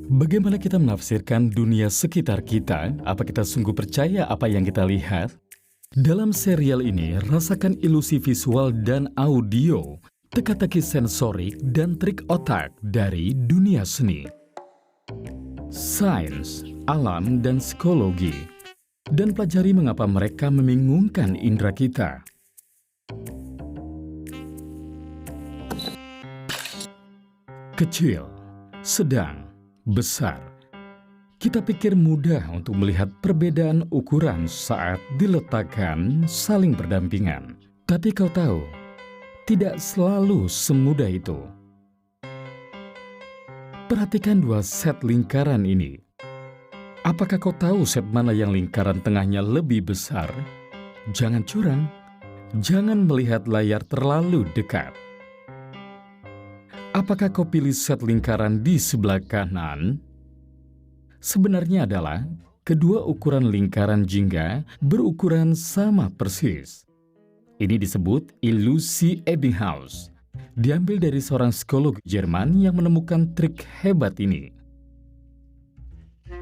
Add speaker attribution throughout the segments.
Speaker 1: Bagaimana kita menafsirkan dunia sekitar kita? Apa kita sungguh percaya apa yang kita lihat? Dalam serial ini, rasakan ilusi visual dan audio, teka-teki sensorik dan trik otak dari dunia seni, sains, alam, dan psikologi. Dan pelajari mengapa mereka membingungkan indera kita. Kecil, sedang, besar. Kita pikir mudah untuk melihat perbedaan ukuran saat diletakkan saling berdampingan. Tapi kau tahu, tidak selalu semudah itu. Perhatikan dua set lingkaran ini. Apakah kau tahu set mana yang lingkaran tengahnya lebih besar? Jangan curang. Jangan melihat layar terlalu dekat. Apakah kau pilih set lingkaran di sebelah kanan? Sebenarnya adalah kedua ukuran lingkaran jingga berukuran sama persis. Ini disebut ilusi Ebbinghaus. Diambil dari seorang psikolog Jerman yang menemukan trik hebat ini.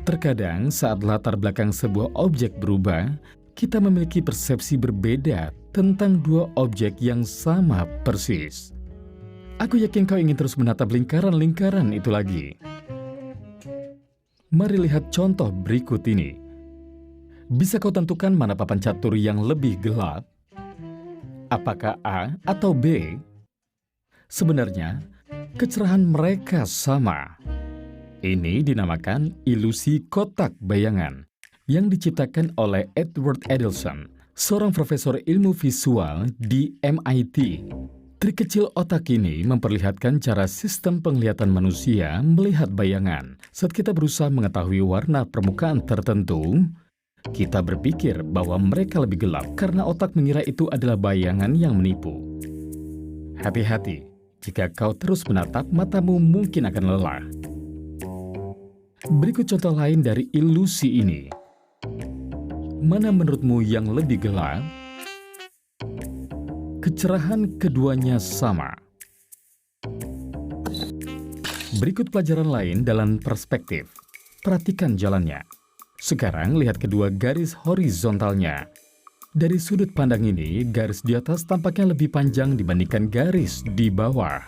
Speaker 1: Terkadang saat latar belakang sebuah objek berubah, kita memiliki persepsi berbeda tentang dua objek yang sama persis. Aku yakin kau ingin terus menatap lingkaran-lingkaran itu lagi. Mari lihat contoh berikut ini. Bisa kau tentukan mana papan catur yang lebih gelap? Apakah A atau B? Sebenarnya, kecerahan mereka sama. Ini dinamakan ilusi kotak bayangan yang diciptakan oleh Edward Adelson, seorang profesor ilmu visual di MIT. Trik kecil otak ini memperlihatkan cara sistem penglihatan manusia melihat bayangan. Saat kita berusaha mengetahui warna permukaan tertentu, kita berpikir bahwa mereka lebih gelap karena otak mengira itu adalah bayangan yang menipu. Hati-hati, jika kau terus menatap, matamu mungkin akan lelah. Berikut contoh lain dari ilusi ini. Mana menurutmu yang lebih gelap? Kecerahan keduanya sama. Berikut pelajaran lain dalam perspektif. Perhatikan jalannya. Sekarang lihat kedua garis horizontalnya. Dari sudut pandang ini, garis di atas tampaknya lebih panjang dibandingkan garis di bawah.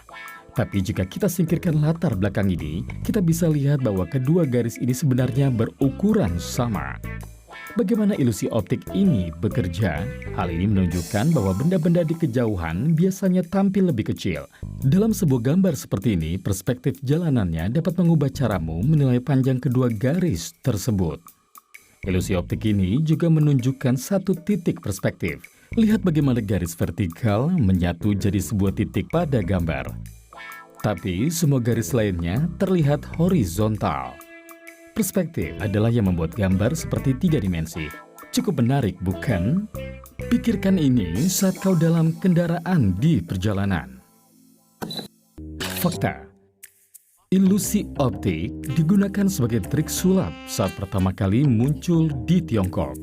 Speaker 1: Tapi jika kita singkirkan latar belakang ini, kita bisa lihat bahwa kedua garis ini sebenarnya berukuran sama. Bagaimana ilusi optik ini bekerja? Hal ini menunjukkan bahwa benda-benda di kejauhan biasanya tampil lebih kecil. Dalam sebuah gambar seperti ini, perspektif jalanannya dapat mengubah caramu menilai panjang kedua garis tersebut. Ilusi optik ini juga menunjukkan satu titik perspektif. Lihat bagaimana garis vertikal menyatu jadi sebuah titik pada gambar. Tapi semua garis lainnya terlihat horizontal. Perspektif adalah yang membuat gambar seperti 3 dimensi. Cukup menarik, bukan? Pikirkan ini saat kau dalam kendaraan di perjalanan. Fakta. Ilusi optik digunakan sebagai trik sulap saat pertama kali muncul di Tiongkok.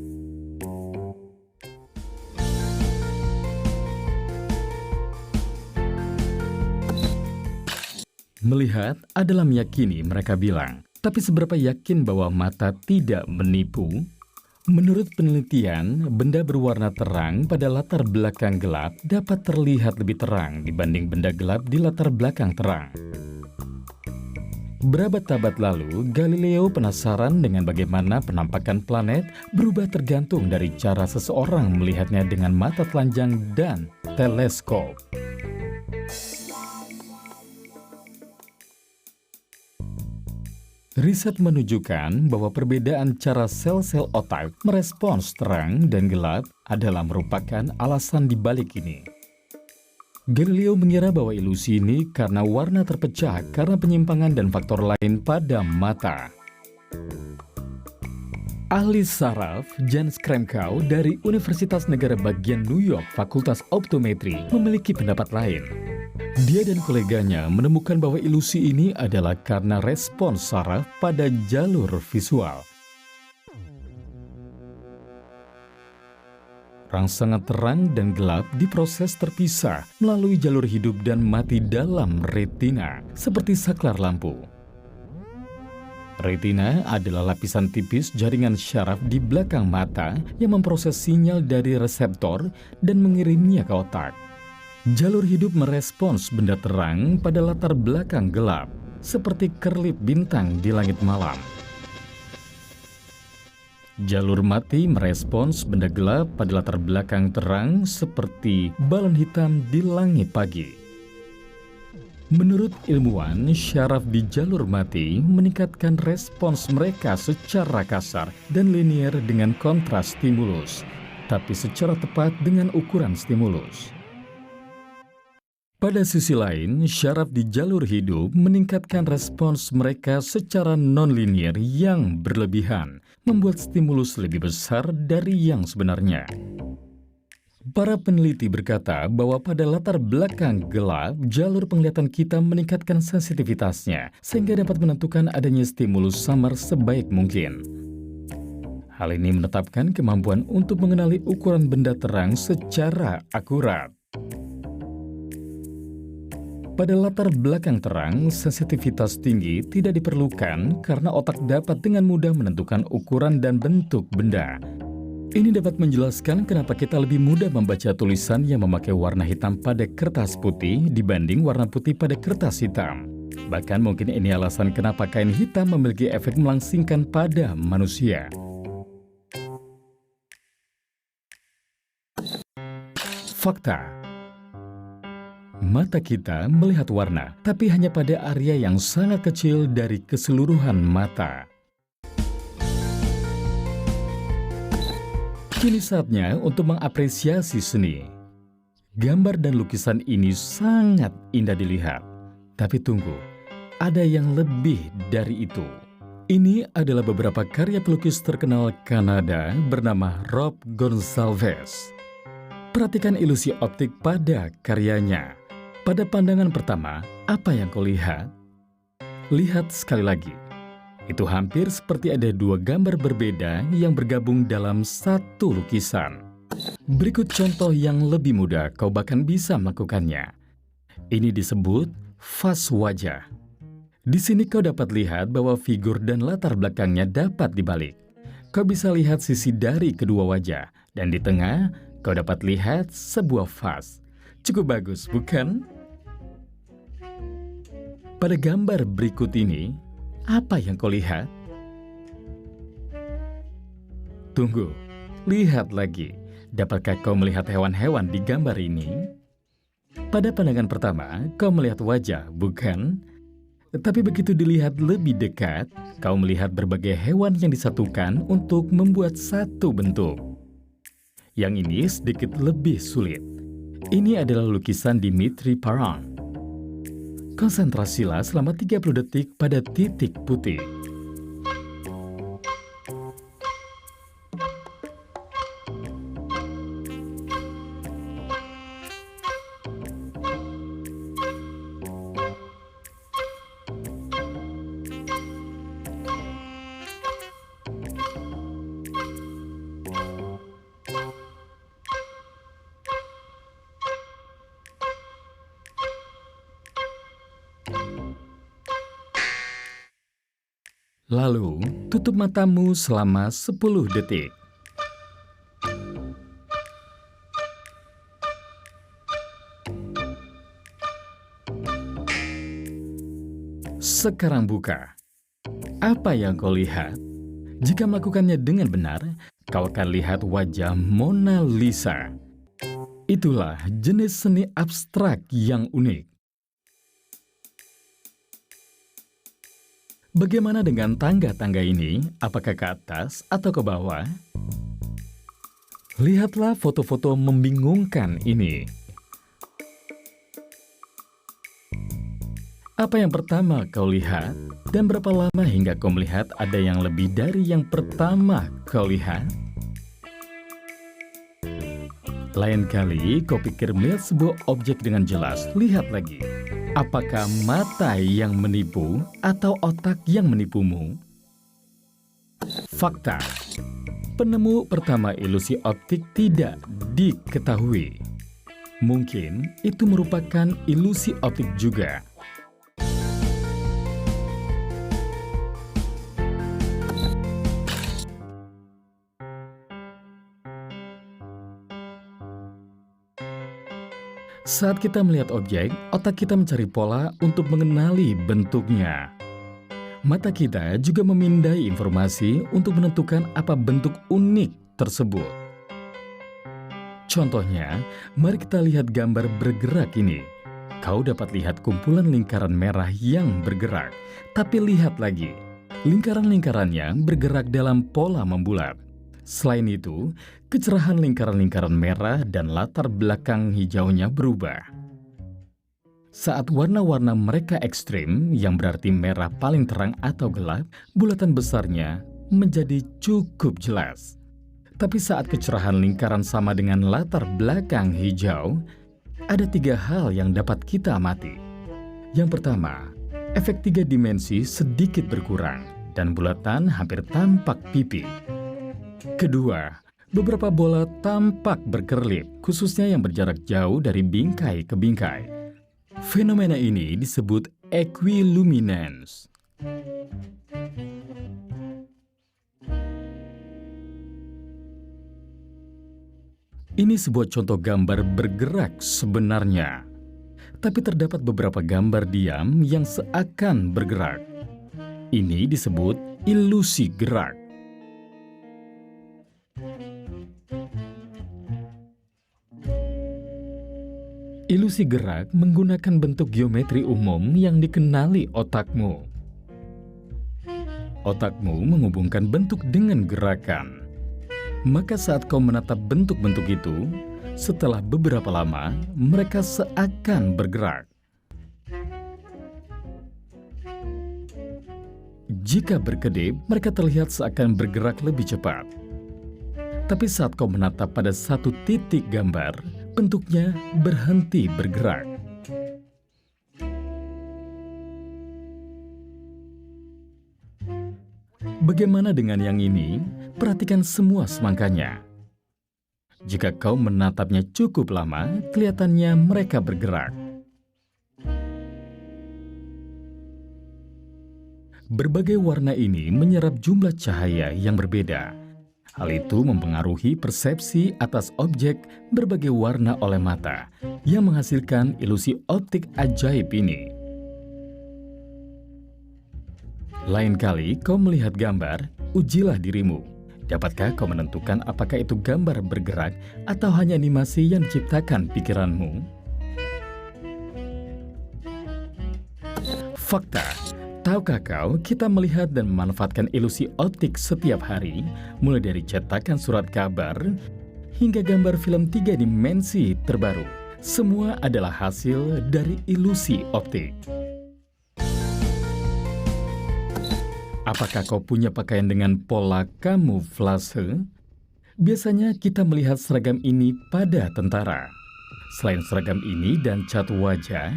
Speaker 1: Melihat adalah meyakini, mereka bilang. Tapi seberapa yakin bahwa mata tidak menipu? Menurut penelitian, benda berwarna terang pada latar belakang gelap dapat terlihat lebih terang dibanding benda gelap di latar belakang terang. Berabad-abad lalu, Galileo penasaran dengan bagaimana penampakan planet berubah tergantung dari cara seseorang melihatnya dengan mata telanjang dan teleskop. Riset menunjukkan bahwa perbedaan cara sel-sel otak merespons terang dan gelap adalah merupakan alasan di balik ini. Galileo mengira bahwa ilusi ini karena warna terpecah karena penyimpangan dan faktor lain pada mata. Ahli saraf Jan Kremkau dari Universitas Negara Bagian New York Fakultas Optometri memiliki pendapat lain. Dia dan koleganya menemukan bahwa ilusi ini adalah karena respons saraf pada jalur visual. Rangsangan terang dan gelap diproses terpisah melalui jalur hidup dan mati dalam retina, seperti saklar lampu. Retina adalah lapisan tipis jaringan syaraf di belakang mata yang memproses sinyal dari reseptor dan mengirimnya ke otak. Jalur hidup merespons benda terang pada latar belakang gelap, seperti kerlip bintang di langit malam. Jalur mati merespons benda gelap pada latar belakang terang, seperti balon hitam di langit pagi. Menurut ilmuwan, syaraf di jalur mati meningkatkan respons mereka secara kasar dan linier dengan kontras stimulus, tapi secara tepat dengan ukuran stimulus. Pada sisi lain, syaraf di jalur hidup meningkatkan respons mereka secara non-linier yang berlebihan, membuat stimulus lebih besar dari yang sebenarnya. Para peneliti berkata bahwa pada latar belakang gelap, jalur penglihatan kita meningkatkan sensitivitasnya sehingga dapat menentukan adanya stimulus samar sebaik mungkin. Hal ini menetapkan kemampuan untuk mengenali ukuran benda terang secara akurat. Pada latar belakang terang, sensitivitas tinggi tidak diperlukan karena otak dapat dengan mudah menentukan ukuran dan bentuk benda. Ini dapat menjelaskan kenapa kita lebih mudah membaca tulisan yang memakai warna hitam pada kertas putih dibanding warna putih pada kertas hitam. Bahkan mungkin ini alasan kenapa kain hitam memiliki efek melangsingkan pada manusia. Fakta: mata kita melihat warna, tapi hanya pada area yang sangat kecil dari keseluruhan mata. Kini saatnya untuk mengapresiasi seni. Gambar dan lukisan ini sangat indah dilihat. Tapi tunggu, ada yang lebih dari itu. Ini adalah beberapa karya pelukis terkenal Kanada bernama Rob Gonsalves. Perhatikan ilusi optik pada karyanya. Pada pandangan pertama, apa yang kau lihat? Lihat sekali lagi. Itu hampir seperti ada dua gambar berbeda yang bergabung dalam satu lukisan. Berikut contoh yang lebih mudah, kau bahkan bisa melakukannya. Ini disebut fas wajah. Di sini kau dapat lihat bahwa figur dan latar belakangnya dapat dibalik. Kau bisa lihat sisi dari kedua wajah, dan di tengah kau dapat lihat sebuah fas. Cukup bagus, bukan? Pada gambar berikut ini, apa yang kau lihat? Tunggu, lihat lagi. Dapatkah kau melihat hewan-hewan di gambar ini? Pada pandangan pertama, kau melihat wajah, bukan? Tapi begitu dilihat lebih dekat, kau melihat berbagai hewan yang disatukan untuk membuat satu bentuk. Yang ini sedikit lebih sulit. Ini adalah lukisan Dimitri Parang. Konsentrasilah selama 30 detik pada titik putih. Lalu, tutup matamu selama 10 detik. Sekarang buka. Apa yang kau lihat? Jika melakukannya dengan benar, kau akan lihat wajah Mona Lisa. Itulah jenis seni abstrak yang unik. Bagaimana dengan tangga-tangga ini? Apakah ke atas atau ke bawah? Lihatlah foto-foto membingungkan ini. Apa yang pertama kau lihat? Dan berapa lama hingga kau melihat ada yang lebih dari yang pertama kau lihat? Lain kali kau pikir melihat sebuah objek dengan jelas, lihat lagi. Apakah mata yang menipu atau otak yang menipumu? Fakta: penemu pertama ilusi optik tidak diketahui. Mungkin itu merupakan ilusi optik juga. Saat kita melihat objek, otak kita mencari pola untuk mengenali bentuknya. Mata kita juga memindai informasi untuk menentukan apa bentuk unik tersebut. Contohnya, mari kita lihat gambar bergerak ini. Kau dapat lihat kumpulan lingkaran merah yang bergerak, tapi lihat lagi, lingkaran-lingkarannya bergerak dalam pola membulat. Selain itu, kecerahan lingkaran-lingkaran merah dan latar belakang hijaunya berubah. Saat warna-warna mereka ekstrim, yang berarti merah paling terang atau gelap, bulatan besarnya menjadi cukup jelas. Tapi saat kecerahan lingkaran sama dengan latar belakang hijau, ada 3 hal yang dapat kita amati. Yang pertama, efek 3 dimensi sedikit berkurang dan bulatan hampir tampak pipi. Kedua, beberapa bola tampak berkerlip, khususnya yang berjarak jauh dari bingkai ke bingkai. Fenomena ini disebut equiluminance. Ini sebuah contoh gambar bergerak sebenarnya. Tapi terdapat beberapa gambar diam yang seakan bergerak. Ini disebut ilusi gerak. Ilusi gerak menggunakan bentuk geometri umum yang dikenali otakmu. Otakmu menghubungkan bentuk dengan gerakan. Maka saat kau menatap bentuk-bentuk itu, setelah beberapa lama, mereka seakan bergerak. Jika berkedip, mereka terlihat seakan bergerak lebih cepat. Tapi saat kau menatap pada satu titik gambar, bentuknya berhenti bergerak. Bagaimana dengan yang ini? Perhatikan semua semangkanya. Jika kau menatapnya cukup lama, kelihatannya mereka bergerak. Berbagai warna ini menyerap jumlah cahaya yang berbeda. Hal itu mempengaruhi persepsi atas objek berbagai warna oleh mata, yang menghasilkan ilusi optik ajaib ini. Lain kali kau melihat gambar, ujilah dirimu. Dapatkah kau menentukan apakah itu gambar bergerak atau hanya animasi yang diciptakan pikiranmu? Fakta. Tahukah kau, kita melihat dan memanfaatkan ilusi optik setiap hari, mulai dari cetakan surat kabar hingga gambar film 3 dimensi terbaru. Semua adalah hasil dari ilusi optik. Apakah kau punya pakaian dengan pola kamuflase? Biasanya kita melihat seragam ini pada tentara. Selain seragam ini dan cat wajah,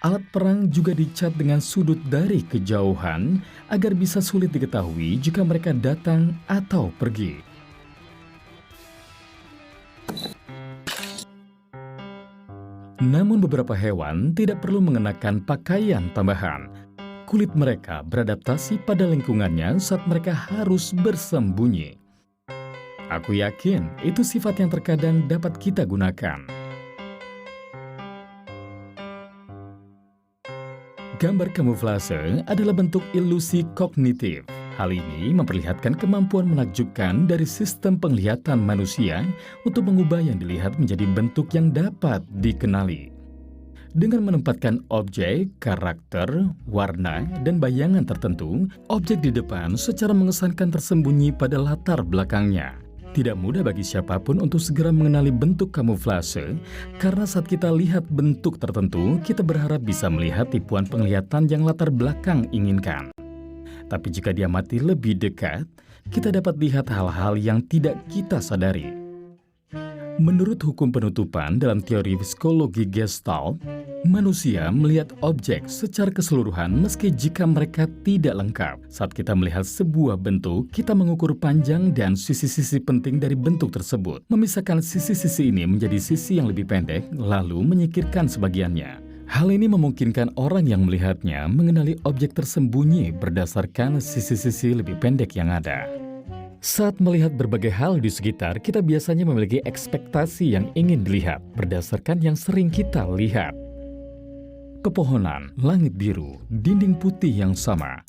Speaker 1: alat perang juga dicat dengan sudut dari kejauhan agar bisa sulit diketahui jika mereka datang atau pergi. Namun beberapa hewan tidak perlu mengenakan pakaian tambahan. Kulit mereka beradaptasi pada lingkungannya saat mereka harus bersembunyi. Aku yakin itu sifat yang terkadang dapat kita gunakan. Gambar kamuflase adalah bentuk ilusi kognitif. Hal ini memperlihatkan kemampuan menakjubkan dari sistem penglihatan manusia untuk mengubah yang dilihat menjadi bentuk yang dapat dikenali. Dengan menempatkan objek, karakter, warna, dan bayangan tertentu, objek di depan secara mengesankan tersembunyi pada latar belakangnya. Tidak mudah bagi siapapun untuk segera mengenali bentuk kamuflase, karena saat kita lihat bentuk tertentu, kita berharap bisa melihat tipuan penglihatan yang latar belakang inginkan. Tapi jika diamati lebih dekat, kita dapat lihat hal-hal yang tidak kita sadari. Menurut hukum penutupan dalam teori psikologi Gestalt, manusia melihat objek secara keseluruhan meski jika mereka tidak lengkap. Saat kita melihat sebuah bentuk, kita mengukur panjang dan sisi-sisi penting dari bentuk tersebut. Memisahkan sisi-sisi ini menjadi sisi yang lebih pendek, lalu menyingkirkan sebagiannya. Hal ini memungkinkan orang yang melihatnya mengenali objek tersembunyi berdasarkan sisi-sisi lebih pendek yang ada. Saat melihat berbagai hal di sekitar, kita biasanya memiliki ekspektasi yang ingin dilihat berdasarkan yang sering kita lihat. Pepohonan, langit biru, dinding putih yang sama.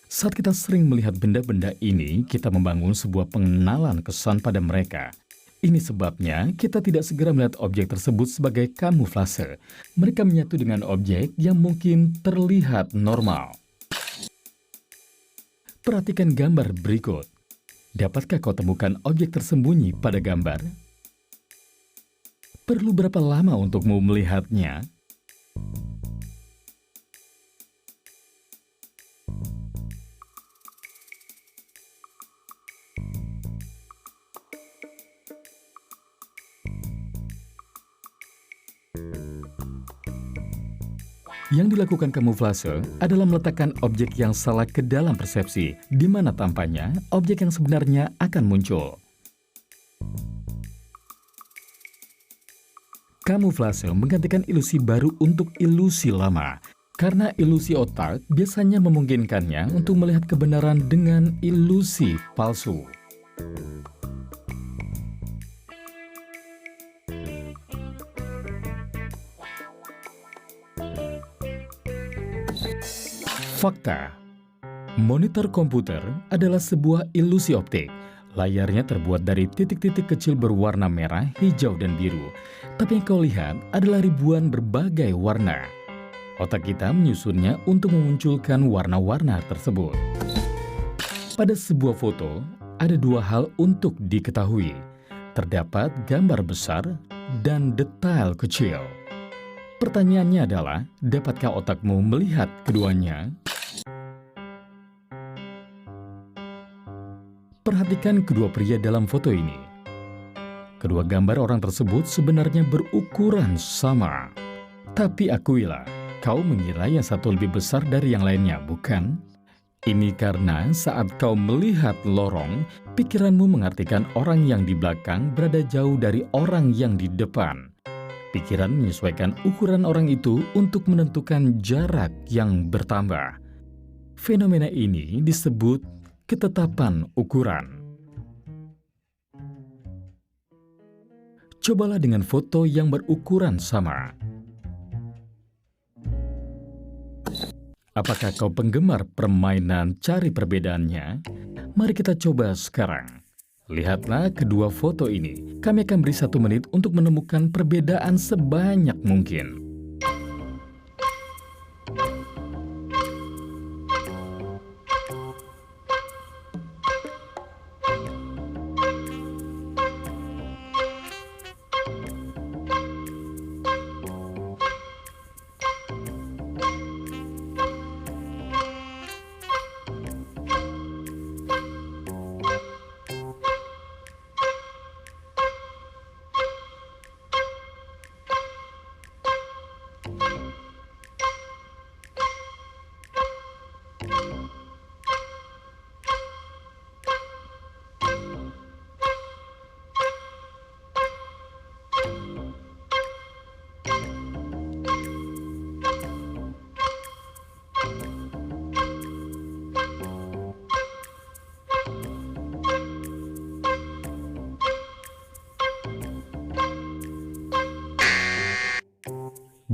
Speaker 1: Saat kita sering melihat benda-benda ini, kita membangun sebuah pengenalan kesan pada mereka. Ini sebabnya kita tidak segera melihat objek tersebut sebagai kamuflase. Mereka menyatu dengan objek yang mungkin terlihat normal. Perhatikan gambar berikut. Dapatkah kau temukan objek tersembunyi pada gambar? Perlu berapa lama untukmu melihatnya? Yang dilakukan kamuflase adalah meletakkan objek yang salah ke dalam persepsi, di mana tampaknya objek yang sebenarnya akan muncul. Kamuflase menggantikan ilusi baru untuk ilusi lama, karena ilusi otak biasanya memungkinkannya untuk melihat kebenaran dengan ilusi palsu. Fakta. Monitor komputer adalah sebuah ilusi optik. Layarnya terbuat dari titik-titik kecil berwarna merah, hijau, dan biru. Tapi yang kau lihat adalah ribuan berbagai warna. Otak kita menyusunnya untuk memunculkan warna-warna tersebut. Pada sebuah foto, ada dua hal untuk diketahui. Terdapat gambar besar dan detail kecil. Pertanyaannya adalah, dapatkah otakmu melihat keduanya? Perhatikan kedua pria dalam foto ini. Kedua gambar orang tersebut sebenarnya berukuran sama. Tapi akuilah, kau mengira yang satu lebih besar dari yang lainnya, bukan? Ini karena saat kau melihat lorong, pikiranmu mengartikan orang yang di belakang berada jauh dari orang yang di depan. Pikiran menyesuaikan ukuran orang itu untuk menentukan jarak yang bertambah. Fenomena ini disebut ketetapan ukuran. Cobalah dengan foto yang berukuran sama. Apakah kau penggemar permainan cari perbedaannya? Mari kita coba sekarang. Lihatlah kedua foto ini. Kami akan beri 1 menit untuk menemukan perbedaan sebanyak mungkin.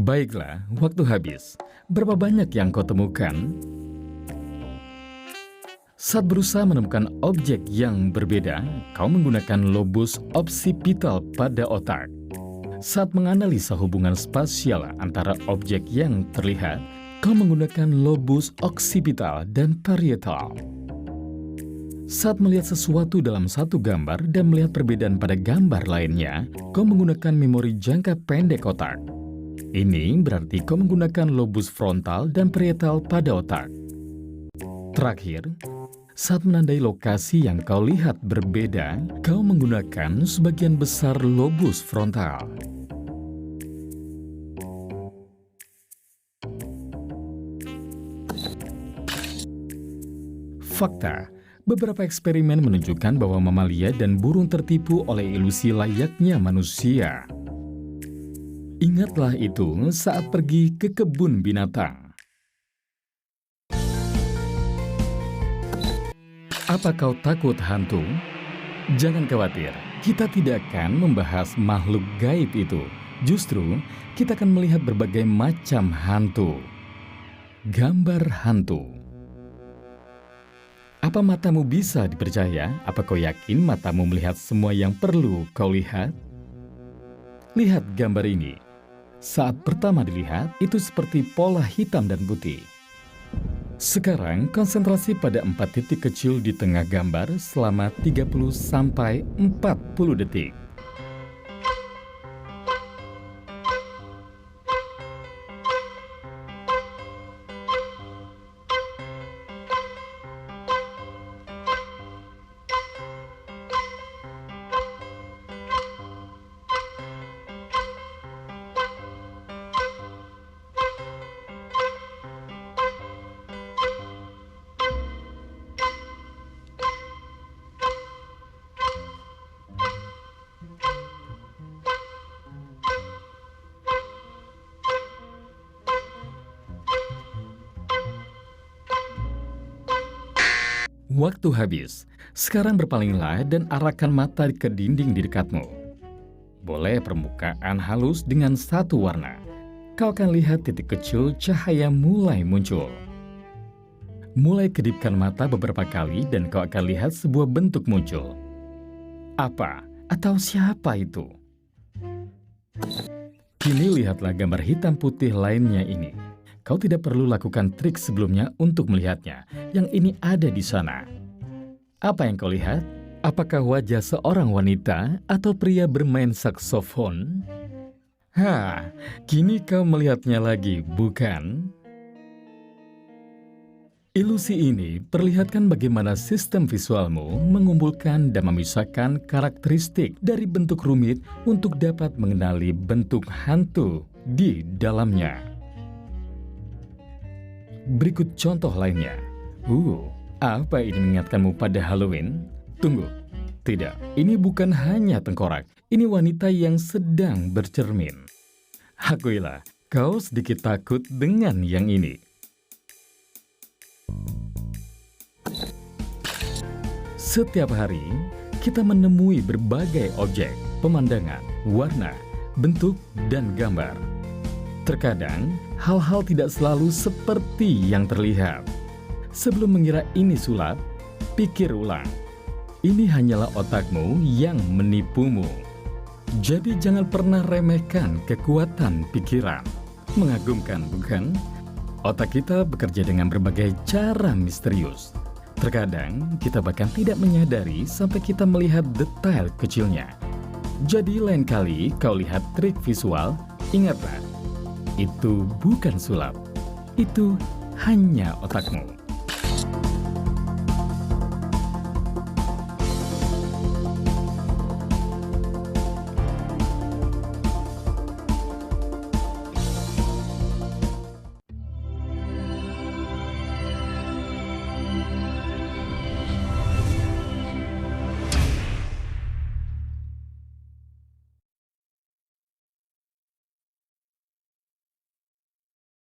Speaker 1: Baiklah, waktu habis. Berapa banyak yang kau temukan? Saat berusaha menemukan objek yang berbeda, kau menggunakan lobus occipital pada otak. Saat menganalisa hubungan spasial antara objek yang terlihat, kau menggunakan lobus occipital dan parietal. Saat melihat sesuatu dalam satu gambar dan melihat perbedaan pada gambar lainnya, kau menggunakan memori jangka pendek otak. Ini berarti kau menggunakan lobus frontal dan parietal pada otak. Terakhir, saat menandai lokasi yang kau lihat berbeda, kau menggunakan sebagian besar lobus frontal. Fakta, beberapa eksperimen menunjukkan bahwa mamalia dan burung tertipu oleh ilusi layaknya manusia. Ingatlah itu saat pergi ke kebun binatang. Apa kau takut hantu? Jangan khawatir, kita tidak akan membahas makhluk gaib itu. Justru, kita akan melihat berbagai macam hantu. Gambar hantu. Apa matamu bisa dipercaya? Apa kau yakin matamu melihat semua yang perlu kau lihat? Lihat gambar ini. Saat pertama dilihat, itu seperti pola hitam dan putih. Sekarang konsentrasi pada 4 titik kecil di tengah gambar selama 30-40 detik. Waktu habis. Sekarang berpalinglah dan arahkan mata ke dinding di dekatmu. Boleh permukaan halus dengan satu warna. Kau akan lihat titik kecil cahaya mulai muncul. Mulai kedipkan mata beberapa kali dan kau akan lihat sebuah bentuk muncul. Apa atau siapa itu? Kini lihatlah gambar hitam putih lainnya ini. Kau tidak perlu lakukan trik sebelumnya untuk melihatnya. Yang ini ada di sana. Apa yang kau lihat? Apakah wajah seorang wanita atau pria bermain saksofon? Kini kau melihatnya lagi, bukan? Ilusi ini perlihatkan bagaimana sistem visualmu mengumpulkan dan memisahkan karakteristik dari bentuk rumit untuk dapat mengenali bentuk hantu di dalamnya. Berikut contoh lainnya. Apa ini mengingatkanmu pada Halloween? Tunggu. Tidak, ini bukan hanya tengkorak. Ini wanita yang sedang bercermin. Akuilah, kau sedikit takut dengan yang ini. Setiap hari, kita menemui berbagai objek, pemandangan, warna, bentuk, dan gambar. Terkadang, hal-hal tidak selalu seperti yang terlihat. Sebelum mengira ini sulap, pikir ulang. Ini hanyalah otakmu yang menipumu. Jadi jangan pernah remehkan kekuatan pikiran. Mengagumkan, bukan? Otak kita bekerja dengan berbagai cara misterius. Terkadang, kita bahkan tidak menyadari sampai kita melihat detail kecilnya. Jadi lain kali kau lihat trik visual, ingatlah. Itu bukan sulap, itu hanya otakmu.